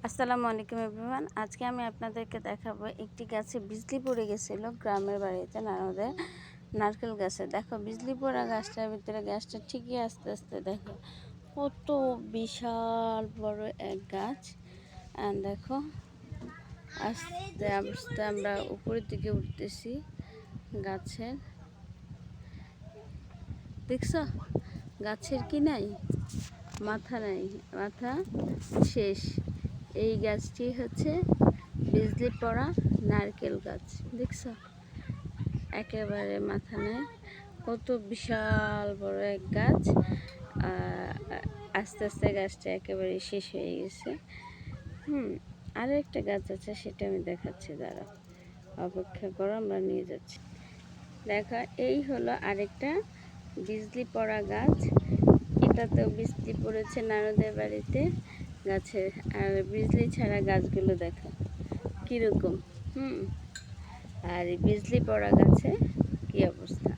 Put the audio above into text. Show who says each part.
Speaker 1: আসসালামু আলাইকুম এভরিওয়ান। আজকে আমি আপনাদেরকে দেখাবো একটি গাছে বিজলি পড়ে গেছিলো গ্রামের বাড়িতে নারদের নারকেল গাছে। দেখো বিজলি পড়া গাছটার ভিতরে গাছটা ঠিকই আস্তে আস্তে দেখো কত বিশাল বড় এক গাছ। আর দেখো আস্তে আস্তে আমরা উপরের দিকে উঠতেছি গাছের। দেখছো গাছের কি নাই মাথা, নাই মাথা শেষ। এই গাছটি হচ্ছে বিজলি পড়া নারকেল গাছ। দেখছো একেবারে মাথা নেই, কত বিশাল বড় এক গাছ। আস্তে আস্তে গাছটা একেবারে শেষ হয়ে গেছে। আরও একটা গাছ আছে, সেটা আমি দেখাচ্ছি, দাঁড়াও অপেক্ষা করো, আমরা নিয়ে যাচ্ছি। দেখা এই হলো আরেকটা বিজলি পড়া গাছ। এটাতেও বিজলি পড়েছে নারদের বাড়িতে গাছের। আর বিজলি ছাড়া গাছগুলো দেখো কীরকম। আর এই বিজলি পড়া গাছে কী অবস্থা।